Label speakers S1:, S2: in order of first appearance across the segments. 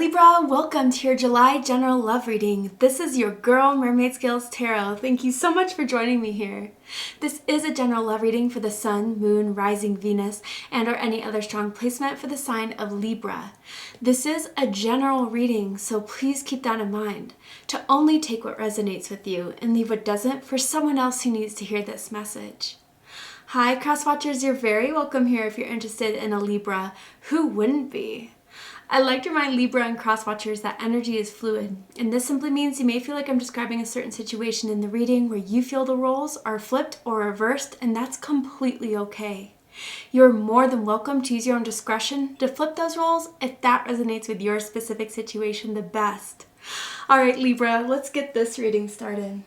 S1: Libra, welcome to your July general love reading. This is your girl, Mermaid Scales Tarot. Thank you so much for joining me here. This is a general love reading for the Sun, Moon, Rising Venus, and or any other strong placement for the sign of Libra. This is a general reading, so please keep that in mind. To only take what resonates with you and leave what doesn't for someone else who needs to hear this message. Hi, Cross Watchers, you're very welcome here if you're interested in a Libra. Who wouldn't be? I like to remind Libra and Cross Watchers that energy is fluid, and this simply means you may feel like I'm describing a certain situation in the reading where you feel the roles are flipped or reversed, and that's completely okay. You're more than welcome to use your own discretion to flip those roles if that resonates with your specific situation the best. All right, Libra, let's get this reading started.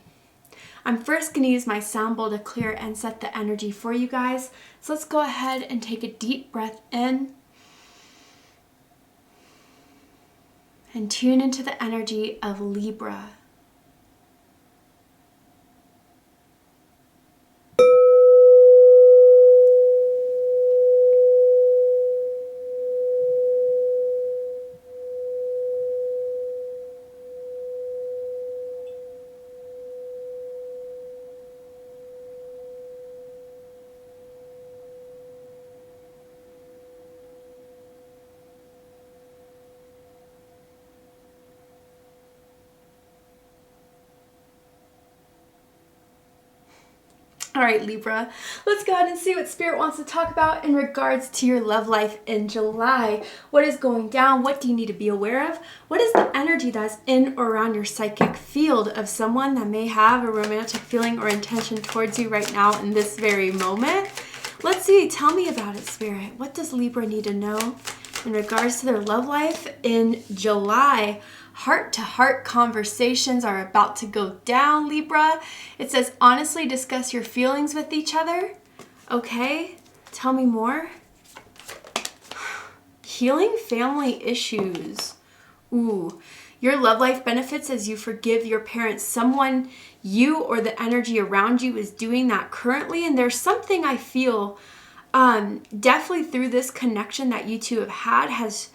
S1: I'm first going to use my sound bowl to clear and set the energy for you guys, so let's go ahead and take a deep breath in and tune into the energy of Libra. All right, Libra, let's go ahead and see what Spirit wants to talk about in regards to your love life in July. What is going down? What do you need to be aware of? What is the energy that's in or around your psychic field of someone that may have a romantic feeling or intention towards you right now in this very moment? Let's see. Tell me about it, Spirit. What does Libra need to know in regards to their love life in July? Heart-to-heart conversations are about to go down, Libra. It says, honestly discuss your feelings with each other. Okay, tell me more. Healing family issues. Ooh, your love life benefits as you forgive your parents. Someone, you or the energy around you is doing that currently. And there's something I feel definitely through this connection that you two have had has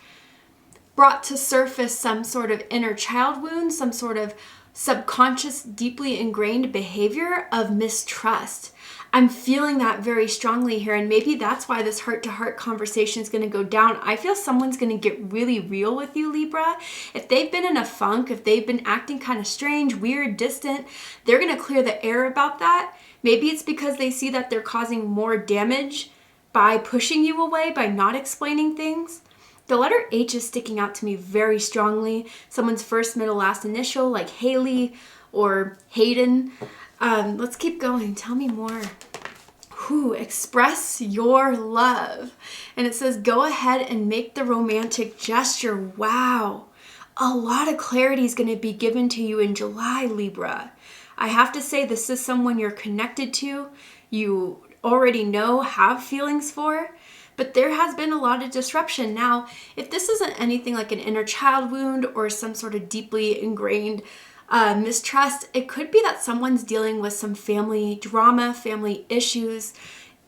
S1: brought to surface some sort of inner child wound, some sort of subconscious, deeply ingrained behavior of mistrust. I'm feeling that very strongly here, and maybe that's why this heart-to-heart conversation is going to go down. I feel someone's going to get really real with you, Libra. If they've been in a funk, if they've been acting kind of strange, weird, distant, they're going to clear the air about that. Maybe it's because they see that they're causing more damage by pushing you away, by not explaining things. The letter H is sticking out to me very strongly. Someone's first, middle, last initial, like Haley or Hayden. Let's keep going. Tell me more. Express your love. And it says, go ahead and make the romantic gesture. Wow. A lot of clarity is going to be given to you in July, Libra. I have to say, this is someone you're connected to, you already know, have feelings for. But there has been a lot of disruption. Now, if this isn't anything like an inner child wound or some sort of deeply ingrained mistrust, it could be that someone's dealing with some family drama, family issues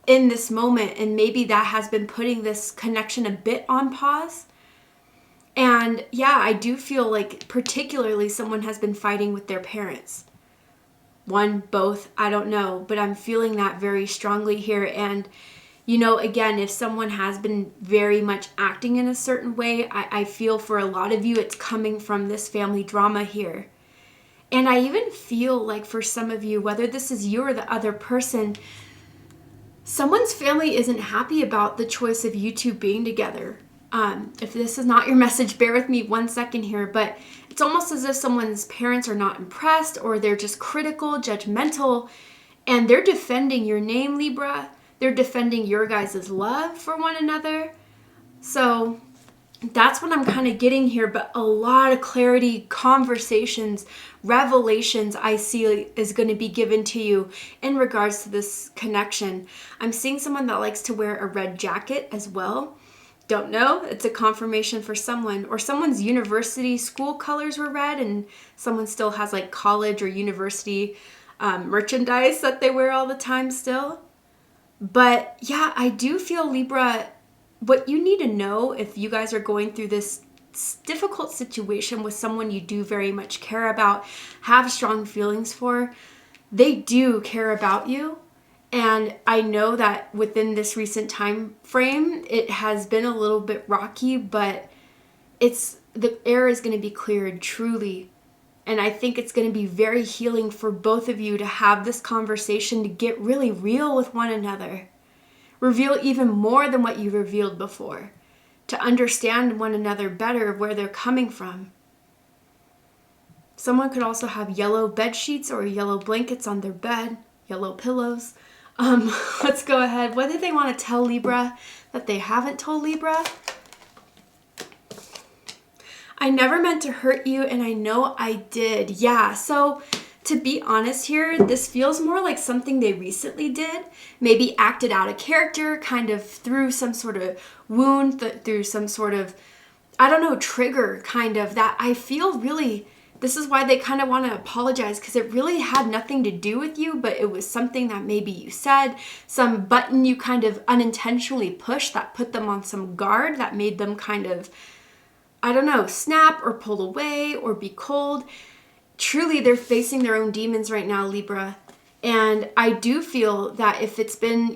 S1: in this moment. And maybe that has been putting this connection a bit on pause. And yeah, I do feel like particularly someone has been fighting with their parents. One, both, I don't know. But I'm feeling that very strongly here. And you know, again, if someone has been very much acting in a certain way, I feel for a lot of you, it's coming from this family drama here. And I even feel like for some of you, whether this is you or the other person, someone's family isn't happy about the choice of you two being together. If this is not your message, bear with me 1 second here, but it's almost as if someone's parents are not impressed or they're just critical, judgmental, and they're defending your name, Libra. They're defending your guys' love for one another. So that's what I'm kind of getting here. But a lot of clarity, conversations, revelations I see is going to be given to you in regards to this connection. I'm seeing someone that likes to wear a red jacket as well. Don't know. It's a confirmation for someone. Or someone's university school colors were red and someone still has like college or university merchandise that they wear all the time still. But yeah, I do feel, Libra, what you need to know if you guys are going through this difficult situation with someone you do very much care about, have strong feelings for, they do care about you. And I know that within this recent time frame, it has been a little bit rocky, but the air is going to be cleared truly. And I think it's going to be very healing for both of you to have this conversation, to get really real with one another. Reveal even more than what you revealed before, to understand one another better, where they're coming from. Someone could also have yellow bed sheets or yellow blankets on their bed, yellow pillows. Let's go ahead. What do they want to tell Libra that they haven't told Libra? I never meant to hurt you, and I know I did. Yeah, so to be honest here, this feels more like something they recently did. Maybe acted out a character, kind of through some sort of wound, through some sort of, I don't know, trigger kind of, that I feel really, this is why they kind of want to apologize, because it really had nothing to do with you, but it was something that maybe you said, some button you kind of unintentionally pushed that put them on some guard, that made them kind of, I don't know, snap or pull away or be cold. Truly, they're facing their own demons right now, Libra. And I do feel that if it's been,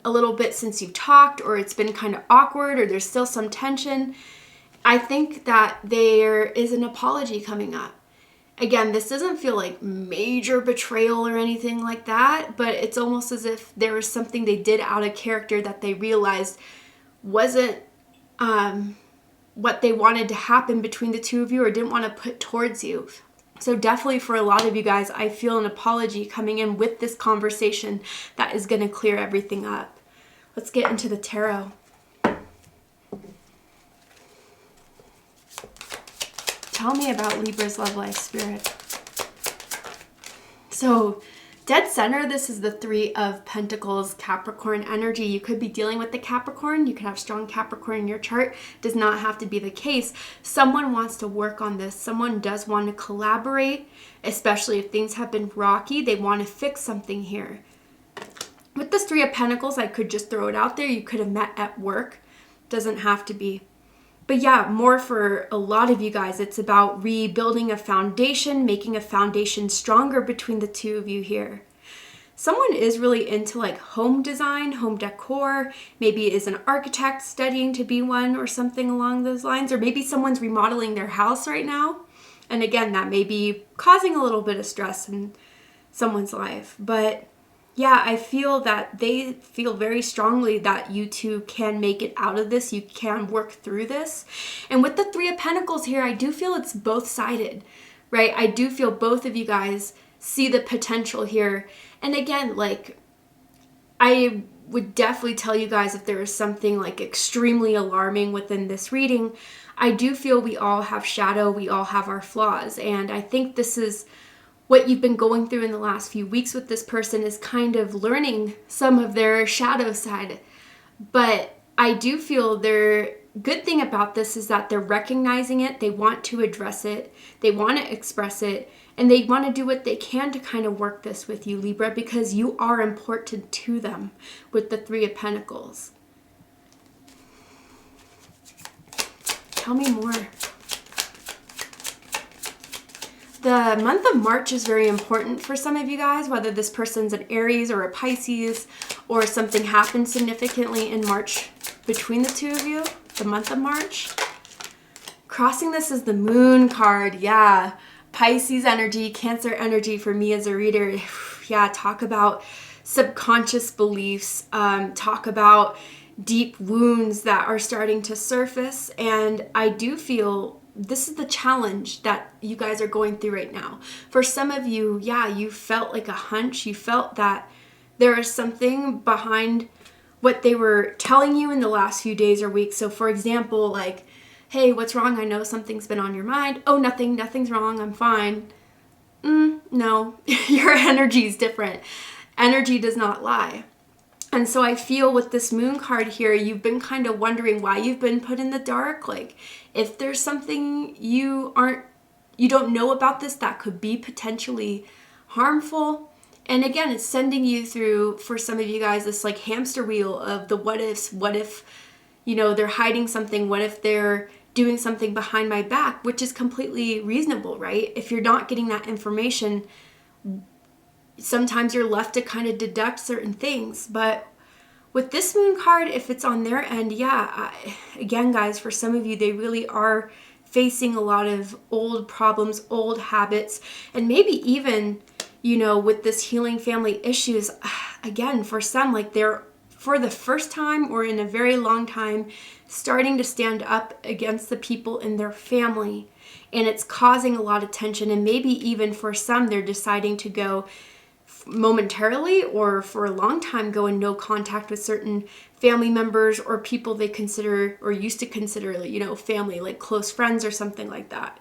S1: a little bit since you've talked, or it's been kind of awkward, or there's still some tension, I think that there is an apology coming up. Again, this doesn't feel like major betrayal or anything like that, but it's almost as if there was something they did out of character that they realized wasn't what they wanted to happen between the two of you, or didn't want to put towards you. So definitely for a lot of you guys, I feel an apology coming in with this conversation that is going to clear everything up. Let's get into the tarot. Tell me about Libra's love life, Spirit. So dead center, this is the Three of Pentacles, Capricorn energy. You could be dealing with the Capricorn. You could have strong Capricorn in your chart. Does not have to be the case. Someone wants to work on this. Someone does want to collaborate, especially if things have been rocky. They want to fix something here. With this Three of Pentacles, I could just throw it out there. You could have met at work. Doesn't have to be. But yeah, more for a lot of you guys, it's about rebuilding a foundation, making a foundation stronger between the two of you here. Someone is really into like home design, home decor, maybe is an architect studying to be one or something along those lines, or maybe someone's remodeling their house right now. And again, that may be causing a little bit of stress in someone's life. But yeah, I feel that they feel very strongly that you two can make it out of this. You can work through this. And with the Three of Pentacles here, I do feel it's both-sided, right? I do feel both of you guys see the potential here. And again, like, I would definitely tell you guys if there is something like extremely alarming within this reading. I do feel we all have shadow. We all have our flaws. And I think this is what you've been going through in the last few weeks with this person, is kind of learning some of their shadow side. But I do feel their good thing about this is that they're recognizing it. They want to address it. They want to express it. And they want to do what they can to kind of work this with you, Libra, because you are important to them with the Three of Pentacles. Tell me more. The month of March is very important for some of you guys, whether this person's an Aries or a Pisces, or something happened significantly in March between the two of you, the month of March. Crossing this is the Moon card. Yeah, Pisces energy, Cancer energy for me as a reader. Yeah, talk about subconscious beliefs, talk about deep wounds that are starting to surface. And I do feel this is the challenge that you guys are going through right now. For some of you, yeah, you felt like a hunch. You felt that there is something behind what they were telling you in the last few days or weeks. So for example, like, hey, what's wrong? I know something's been on your mind. Oh, nothing's wrong. I'm fine. No, your energy is different. Energy does not lie. And so I feel with this Moon card here, you've been kind of wondering why you've been put in the dark. Like, if there's something you don't know about this that could be potentially harmful. And again, it's sending you through, for some of you guys, this like hamster wheel of the what ifs. What if, they're hiding something? What if they're doing something behind my back, which is completely reasonable, right? If you're not getting that information, sometimes you're left to kind of deduct certain things. But with this moon card, if it's on their end, again, guys, for some of you, they really are facing a lot of old problems, old habits, and maybe even, with this healing family issues, again, for some, like they're, for the first time or in a very long time, starting to stand up against the people in their family. And it's causing a lot of tension. And maybe even for some, they're deciding to go momentarily or for a long time go in no contact with certain family members or people they consider or used to consider, family, like close friends or something like that.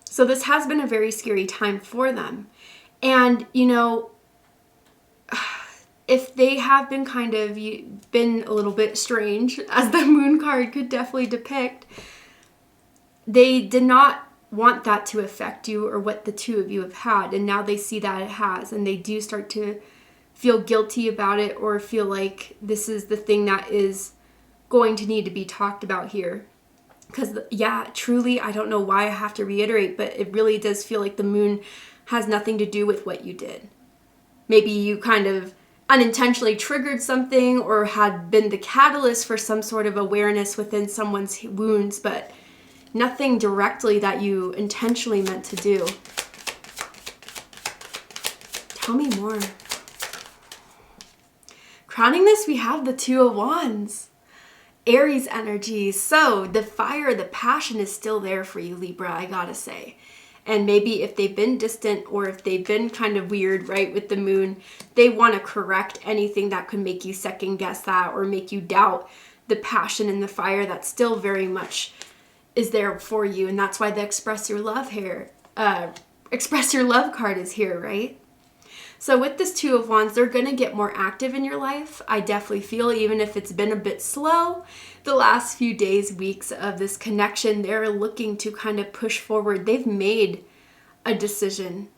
S1: So this has been a very scary time for them. And, if they have been been a little bit strange, as the moon card could definitely depict, they did not want that to affect you or what the two of you have had. And now they see that it has, and they do start to feel guilty about it or feel like this is the thing that is going to need to be talked about here. Because, truly, I don't know why I have to reiterate, but it really does feel like the moon has nothing to do with what you did. Maybe you kind of unintentionally triggered something or had been the catalyst for some sort of awareness within someone's wounds, but nothing directly that you intentionally meant to do. Tell me more. Crowning this, we have the Two of Wands. Aries energy. So the fire, the passion is still there for you, Libra, I gotta say. And maybe if they've been distant or if they've been kind of weird, right, with the moon, they want to correct anything that could make you second guess that or make you doubt the passion and the fire that still very much is there for you. And that's why the express your love card is here, right? So with this Two of Wands, they're going to get more active in your life. I definitely feel, even if it's been a bit slow, the last few days, weeks of this connection, they're looking to kind of push forward. They've made a decision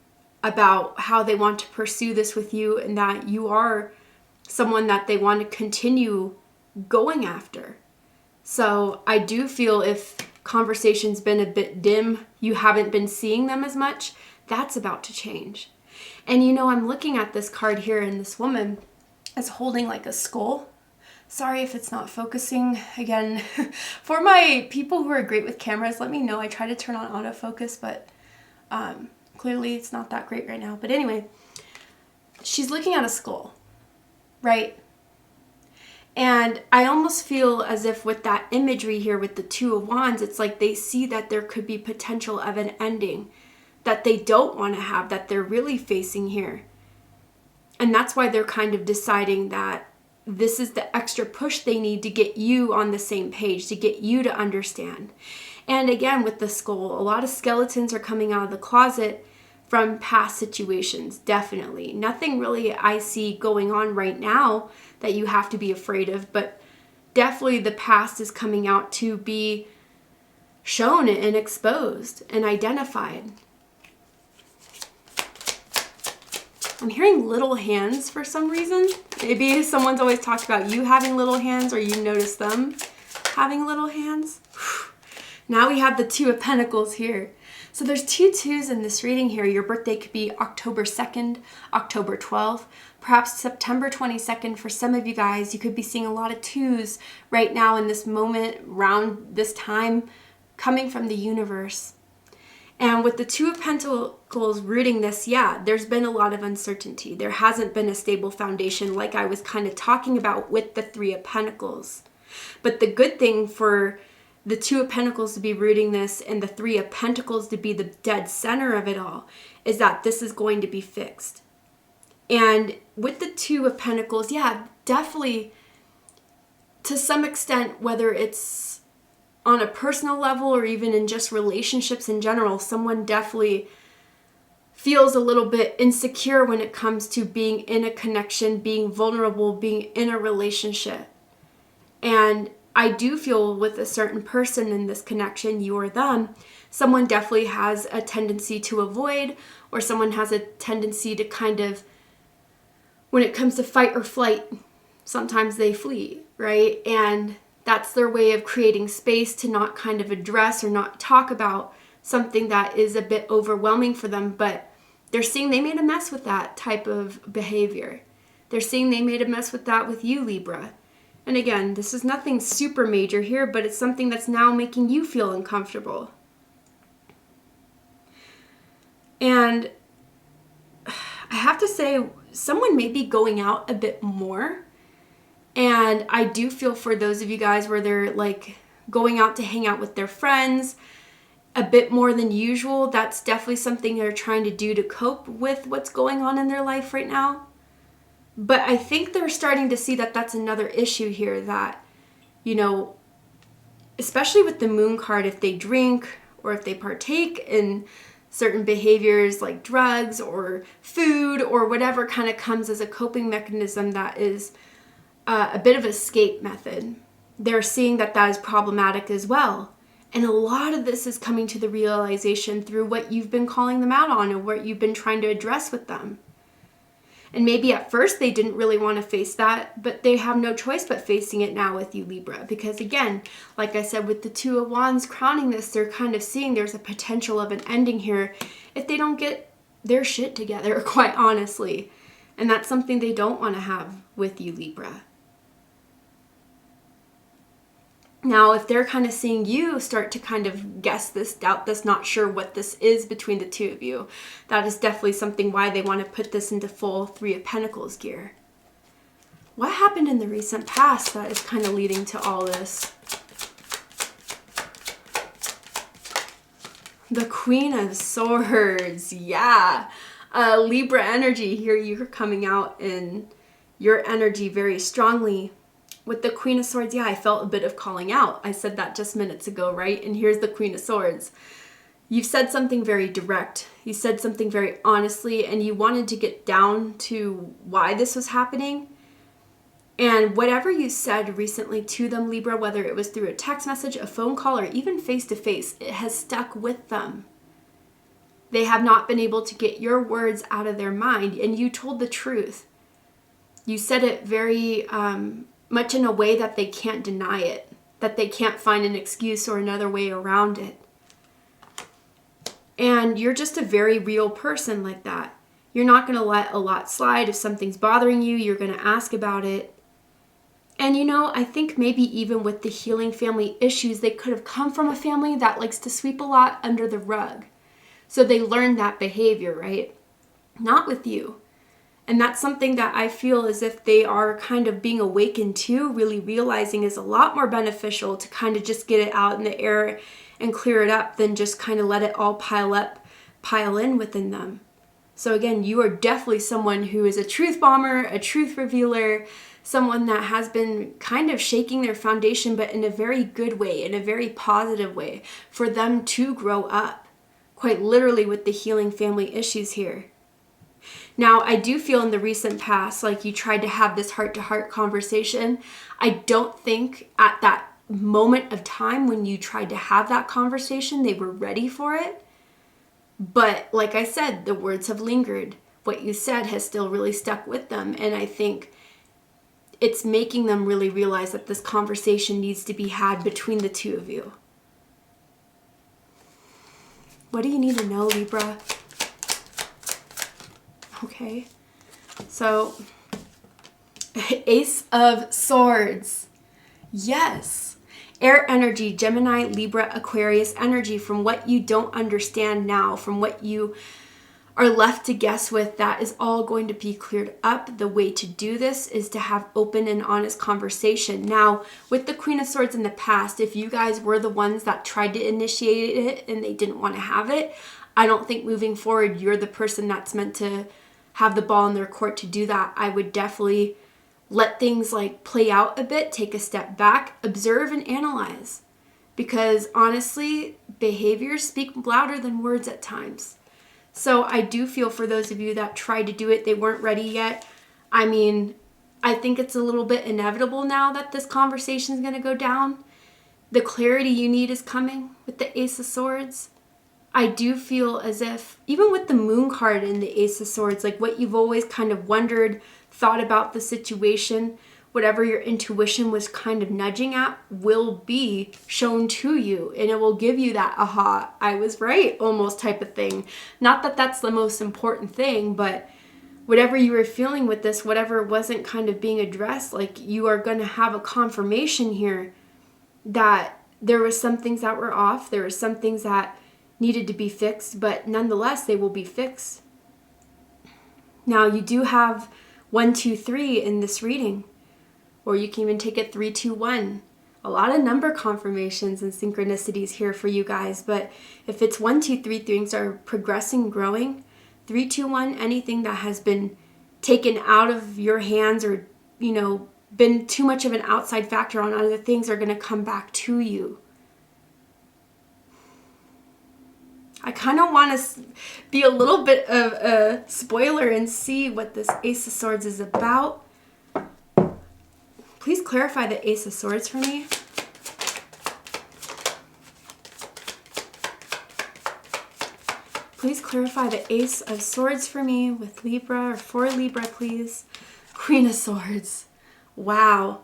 S1: about how they want to pursue this with you, and that you are someone that they want to continue going after. So I do feel if conversation's been a bit dim, you haven't been seeing them as much, that's about to change. And I'm looking at this card here, and this woman is holding like a skull. Sorry if it's not focusing. Again, for my people who are great with cameras, let me know. I try to turn on autofocus, but clearly it's not that great right now. But anyway, she's looking at a skull, right? And I almost feel as if with that imagery here with the Two of Wands, it's like they see that there could be potential of an ending that they don't want to have, that they're really facing here. And that's why they're kind of deciding that this is the extra push they need to get you on the same page, to get you to understand. And again, with the skull, a lot of skeletons are coming out of the closet from past situations, definitely. Nothing really I see going on right now that you have to be afraid of, but definitely the past is coming out to be shown and exposed and identified. I'm hearing little hands for some reason. Maybe someone's always talked about you having little hands, or you notice them having little hands. Now we have the Two of Pentacles here. So there's two twos in this reading here. Your birthday could be October 2nd, October 12th, perhaps September 22nd. For some of you guys, you could be seeing a lot of twos right now in this moment, around this time, coming from the universe. And with the Two of Pentacles rooting this, there's been a lot of uncertainty. There hasn't been a stable foundation like I was kind of talking about with the Three of Pentacles. But the good thing for the Two of Pentacles to be rooting this and the Three of Pentacles to be the dead center of it all is that this is going to be fixed. And with the Two of Pentacles, definitely to some extent, whether it's on a personal level or even in just relationships in general, someone definitely feels a little bit insecure when it comes to being in a connection, being vulnerable, being in a relationship. And I do feel with a certain person in this connection, you or them, someone definitely has a tendency to avoid, or someone has a tendency to kind of, when it comes to fight or flight, sometimes they flee, right? And That's their way of creating space to not kind of address or not talk about something that is a bit overwhelming for them. But they're seeing they made a mess with that type of behavior. They're seeing they made a mess with that with you, Libra. And again, this is nothing super major here, but it's something that's now making you feel uncomfortable. And I have to say, someone may be going out a bit more. And I do feel for those of you guys where they're like going out to hang out with their friends a bit more than usual. That's definitely something they're trying to do to cope with what's going on in their life right now. But I think they're starting to see that that's another issue here, that, you know, especially with the moon card, if they drink or if they partake in certain behaviors like drugs or food or whatever kind of comes as a coping mechanism that is a bit of an escape method, they're seeing that that is problematic as well. And a lot of this is coming to the realization through what you've been calling them out on or what you've been trying to address with them. And maybe at first they didn't really want to face that, but they have no choice but facing it now with you, Libra. Because again, like I said, with the Two of Wands crowning this, they're kind of seeing there's a potential of an ending here if they don't get their shit together, quite honestly. And that's something they don't want to have with you, Libra. Now, if they're kind of seeing you start to kind of guess this, doubt this, not sure what this is between the two of you, that is definitely something why they want to put this into full Three of Pentacles gear. What happened in the recent past that is kind of leading to all this? The Queen of Swords. Yeah. Libra energy here. You're coming out in your energy very strongly. With the Queen of Swords, yeah, I felt a bit of calling out. I said that just minutes ago, right? And here's the Queen of Swords. You've said something very direct. You said something very honestly, and you wanted to get down to why this was happening. And whatever you said recently to them, Libra, whether it was through a text message, a phone call, or even face-to-face, it has stuck with them. They have not been able to get your words out of their mind, and you told the truth. You said it very much in a way that they can't deny it, that they can't find an excuse or another way around it. And you're just a very real person like that. You're not going to let a lot slide. If something's bothering you, you're going to ask about it. And you know, I think maybe even with the healing family issues, they could have come from a family that likes to sweep a lot under the rug. So they learned that behavior, right? Not with you. And that's something that I feel as if they are kind of being awakened to, really realizing is a lot more beneficial to kind of just get it out in the air and clear it up than just kind of let it all pile in within them. So again, you are definitely someone who is a truth bomber, a truth revealer, someone that has been kind of shaking their foundation, but in a very good way, in a very positive way, for them to grow up, quite literally with the healing family issues here. Now, I do feel in the recent past, like you tried to have this heart-to-heart conversation. I don't think at that moment of time when you tried to have that conversation, they were ready for it. But like I said, the words have lingered. What you said has still really stuck with them. And I think it's making them really realize that this conversation needs to be had between the two of you. What do you need to know, Libra? Okay, so Ace of Swords. Yes. Air energy, Gemini, Libra, Aquarius energy. From what you don't understand now, from what you are left to guess with, that is all going to be cleared up. The way to do this is to have open and honest conversation. Now, with the Queen of Swords in the past, if you guys were the ones that tried to initiate it and they didn't want to have it, I don't think moving forward, you're the person that's meant to have the ball in their court to do that. I would definitely let things like play out a bit, take a step back, observe and analyze. Because honestly, behaviors speak louder than words at times. So I do feel for those of you that tried to do it, they weren't ready yet. I mean, I think it's a little bit inevitable now that this conversation is going to go down. The clarity you need is coming with the Ace of Swords. I do feel as if, even with the Moon card and the Ace of Swords, like what you've always kind of wondered, thought about the situation, whatever your intuition was kind of nudging at will be shown to you, and it will give you that aha, I was right almost type of thing. Not that that's the most important thing, but whatever you were feeling with this, whatever wasn't kind of being addressed, like you are going to have a confirmation here that there was some things that were off, there were some things that needed to be fixed, but nonetheless they will be fixed. Now you do have 1, 2, 3 in this reading, or you can even take it 3, 2, 1. A lot of number confirmations and synchronicities here for you guys, but if it's 1, 2, 3, things are progressing, growing. 3, 2, 1, anything that has been taken out of your hands or, been too much of an outside factor on other things are going to come back to you. I kind of want to be a little bit of a spoiler and see what this Ace of Swords is about. Please clarify the Ace of Swords for me. Please clarify the Ace of Swords for me with Libra, or for Libra, please. Queen of Swords. Wow.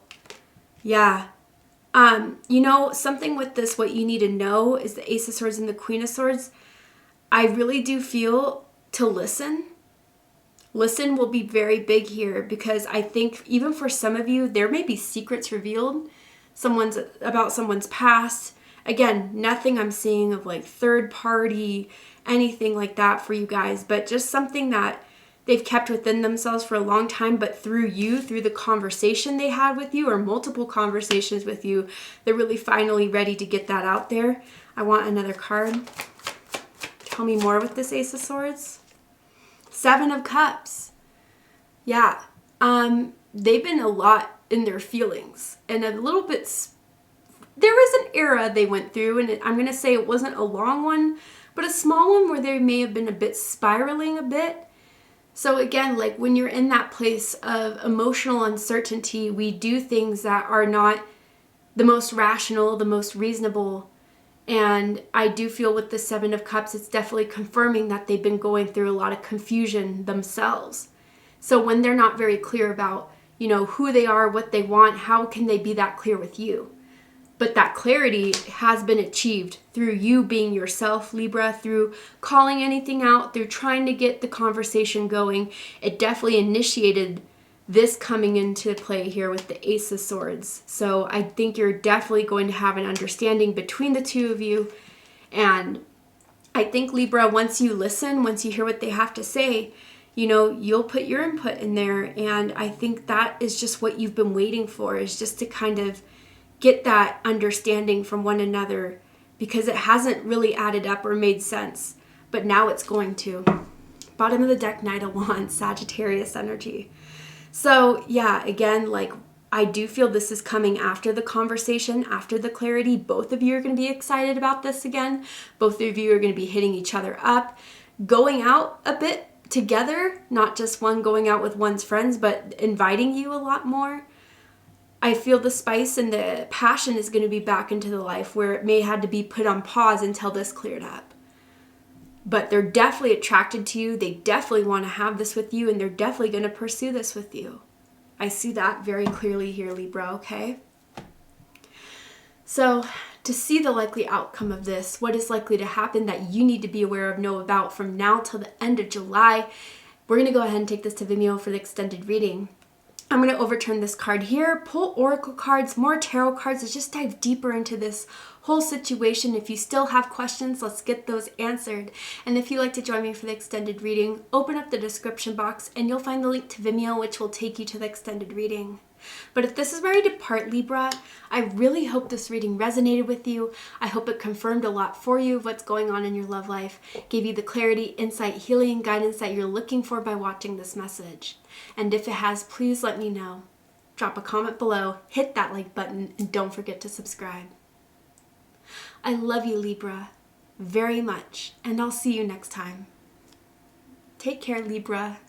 S1: Yeah. Something with this, what you need to know is the Ace of Swords and the Queen of Swords. I really do feel to listen. Listen will be very big here, because I think even for some of you, there may be secrets revealed, about someone's past. Again, nothing I'm seeing of like third party, anything like that for you guys, but just something that they've kept within themselves for a long time, but through the conversation they had with you, or multiple conversations with you, they're really finally ready to get that out there. I want another card. Tell me more with this Ace of Swords. 7 of Cups. Yeah. They've been a lot in their feelings, and a little bit, there was an era they went through, and I'm going to say it wasn't a long one, but a small one where they may have been a bit spiraling a bit. So again, like when you're in that place of emotional uncertainty, we do things that are not the most rational, the most reasonable. And I do feel with the 7 of Cups, it's definitely confirming that they've been going through a lot of confusion themselves. So when they're not very clear about, who they are, what they want, how can they be that clear with you? But that clarity has been achieved through you being yourself, Libra, through calling anything out, through trying to get the conversation going. It definitely initiated this coming into play here with the Ace of Swords. So I think you're definitely going to have an understanding between the two of you. And I think, Libra, once you listen, once you hear what they have to say, you'll put your input in there. And I think that is just what you've been waiting for, is just to kind of get that understanding from one another, because it hasn't really added up or made sense, but now it's going to. Bottom of the deck, Knight of Wands, Sagittarius energy. So yeah, again, like I do feel this is coming after the conversation, after the clarity. Both of you are going to be excited about this again. Both of you are going to be hitting each other up, going out a bit together, not just one going out with one's friends, but inviting you a lot more. I feel the spice and the passion is going to be back into the life, where it may had to be put on pause until this cleared up. But they're definitely attracted to you. They definitely want to have this with you, and they're definitely going to pursue this with you. I see that very clearly here, Libra, okay? So to see the likely outcome of this, what is likely to happen that you need to be aware of, know about from now till the end of July, we're going to go ahead and take this to Vimeo for the extended reading. I'm going to overturn this card here, pull oracle cards, more tarot cards, let's just dive deeper into this whole situation. If you still have questions, let's get those answered. And if you'd like to join me for the extended reading, open up the description box and you'll find the link to Vimeo, which will take you to the extended reading. But if this is where I depart, Libra, I really hope this reading resonated with you. I hope it confirmed a lot for you of what's going on in your love life, gave you the clarity, insight, healing, and guidance that you're looking for by watching this message. And if it has, please let me know. Drop a comment below, hit that like button, and don't forget to subscribe. I love you, Libra, very much, and I'll see you next time. Take care, Libra.